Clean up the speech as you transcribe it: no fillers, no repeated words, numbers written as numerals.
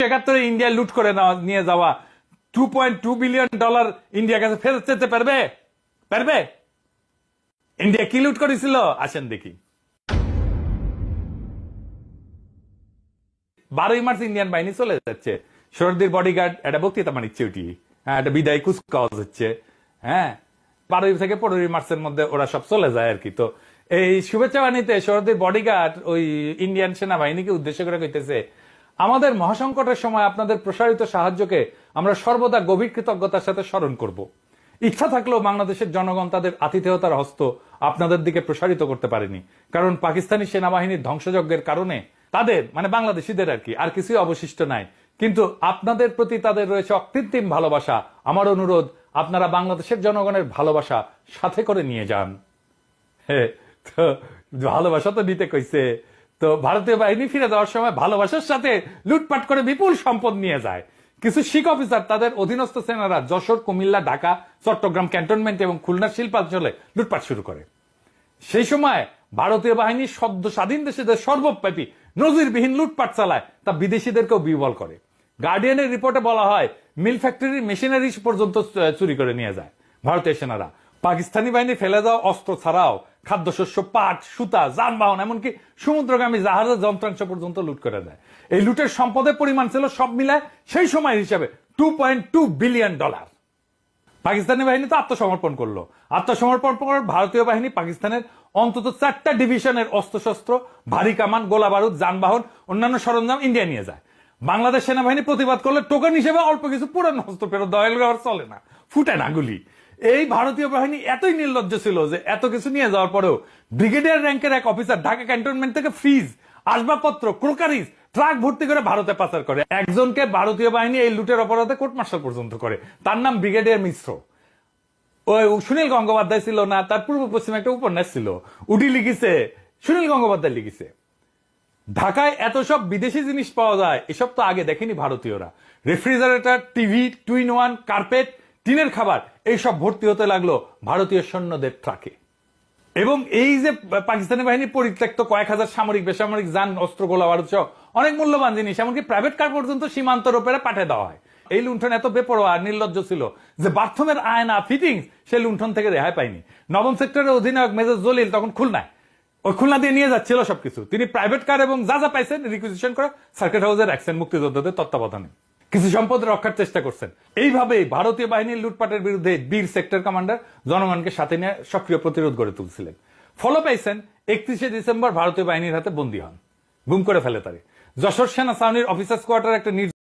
1971 India লুট করে নিয়ে যাওয়া $2.2 বিলিয়ন ইন্ডিয়ার কাছে ফেরত যেতে পারবে? পারবে? ইন্ডিয়া কি লুট করেছিল আসেন দেখি। 12ই মার্চ ইন্ডিয়ান বাহিনী চলে যাচ্ছে, শরদির বডিগার্ড একটা বক্তৃতা মানিচ্ছে, ওটি একটা বিদায় কুচকাওয়াজ হচ্ছে। হ্যাঁ, 12 থেকে 15 মার্চের মধ্যে ওরা সব চলে যায় আর কি। তো এই শুভেচ্ছা বাণীতে শরদির বডিগার্ড ওই ইন্ডিয়ান সেনাবাহিনীকে উদ্দেশ্য করে কইতেছে, আমাদের মহাসংকটের সময় আপনাদের প্রসারিত সাহায্যকে আমরা সর্বদা গভীর কৃতজ্ঞতার সাথে স্মরণ করব। ইচ্ছা থাকলেও বাংলাদেশের জনগণ তাদের আতিথেয়তার হস্ত আপনাদের দিকে প্রসারিত করতে পারেনি, কারণ পাকিস্তানি সেনাবাহিনীর ধ্বংসযজ্ঞের কারণে তাদের মানে বাংলাদেশিদের আর কি আর কিছুই অবশিষ্ট নাই। কিন্তু আপনাদের প্রতি তাদের রয়েছে অকৃত্রিম ভালোবাসা। আমার অনুরোধ, আপনারা বাংলাদেশের জনগণের ভালোবাসা সাথে করে নিয়ে যান। হ্যাঁ, তো ভালোবাসা তো নিতে কইছে। তো ভারতীয় বাহিনী ফিরে যাওয়ার সময় ভালোবাসার সাথে লুটপাট করে বিপুল সম্পদ নিয়ে যায়। কিছু শিখ অফিসার তাদের অধীনস্থ সেনারা যশোর, কুমিল্লা, ঢাকা, চট্টগ্রাম ক্যান্টনমেন্ট এবং খুলনার শিল্পাঞ্চলে লুটপাট শুরু করে। সেই সময় ভারতীয় বাহিনী সদ্য স্বাধীন দেশেদের সর্বব্যাপী নজিরবিহীন লুটপাট চালায়, তা বিদেশিদেরকেও বিহ্বল করে। গার্ডিয়ানের রিপোর্টে বলা হয়, মিল ফ্যাক্টরির মেশিনারি পর্যন্ত চুরি করে নিয়ে যায় ভারতীয় সেনারা। পাকিস্তানি বাহিনী ফেলে যাওয়া অস্ত্র ছাড়াও খাদ্যশস্য, পাট, সুতা, যানবাহন, এমনকি সমুদ্রগামী জাহাজের যন্ত্রাংশ পর্যন্ত লুট করে দেয়। এই লুটের সম্পদের পরিমাণ ছিল সব মিলায় সেই সময় হিসাবে $2.2 বিলিয়ন। পাকিস্তানি বাহিনী তো আত্মসমর্পণ করলো। আত্মসমর্পণ করে ভারতীয় বাহিনী পাকিস্তানের অন্তত 4টা ডিভিশনের অস্ত্রশস্ত্র, ভারী কামান, গোলা বারুদ, যানবাহন, অন্যান্য সরঞ্জাম ইন্ডিয়া নিয়ে যায়। বাংলাদেশ সেনাবাহিনী প্রতিবাদ করলে টোকেন হিসেবে অল্প কিছু পুরানো অস্ত্র ফেরত দেওয়া চলে না, ফুটে না গুলি। এই ভারতীয় বাহিনী এতই নির্লজ্জ ছিল যে এত কিছু নিয়ে যাওয়ার পরেও ব্রিগেডিয়ার র্যাঙ্কের এক অফিসার ঢাকা ক্যান্টনমেন্ট থেকে ফ্রিজ, আসবাবপত্র, ক্রোকারিজ ট্রাক ভর্তি করে ভারতে পাচার করে। একজনকে ভারতীয় বাহিনী এই লুটের অপরাধে কোর্ট মার্শাল পর্যন্ত করে। তার নাম ব্রিগেডিয়ার মিশ্র। ওই সুনীল গঙ্গোপাধ্যায় ছিল না, তার পূর্ব পশ্চিমে একটা উপন্যাস ছিল, উটি লিখিছে, সুনীল গঙ্গোপাধ্যায় লিখিছে। ঢাকায় এত সব বিদেশি জিনিস পাওয়া যায়, এসব তো আগে দেখেনি ভারতীয়রা। রেফ্রিজারেটর, টিভি, 2-in-1, কার্পেট, টিনের খাবার, এইসব ভর্তি হতে লাগলো ভারতীয় সৈন্যদের ট্রাকে। এবং এই যে পাকিস্তানি বাহিনী পরিত্যক্ত কয়েক হাজার সামরিক, বেসামরিক যান, অস্ত্র, গোলা বারুদ সহ অনেক মূল্যবান জিনিস, এমনকি প্রাইভেট কার পর্যন্ত সীমান্তর উপরে পাঠিয়ে দেওয়া হয়। এই লুণ্ঠন এত বেপরোয়া নির্লজ্জ ছিল যে বাথরুমের আয়না, ফিটিংস সে লুণ্ঠন থেকে রেহাই পায়নি। 9ম সেক্টরের অধিনায়ক মেজর জলিল তখন খুলনায়, ওই খুলনা দিয়ে নিয়ে যাচ্ছিল সবকিছু। তিনি প্রাইভেট কার এবং যা যা পাইছেন রিকুইজিশন করে সার্কিট হাউসে রাখছেন মুক্তিযোদ্ধাদের তত্ত্বাবধানে। কিছু সম্পদ রক্ষার চেষ্টা করছেন। এইভাবেই ভারতীয় বাহিনীর লুটপাটের বিরুদ্ধে বীর সেক্টর কমান্ডার জনগণকে সাথে নিয়ে সক্রিয় প্রতিরোধ গড়ে তুলছিলেন। ফলো পাইছেন, 31শে ডিসেম্বর ভারতীয় বাহিনীর হাতে বন্দী হন, গুম করে ফেলে তারে। যশোর সেনা ছাউনির অফিসার্স কোয়ার্টার একটা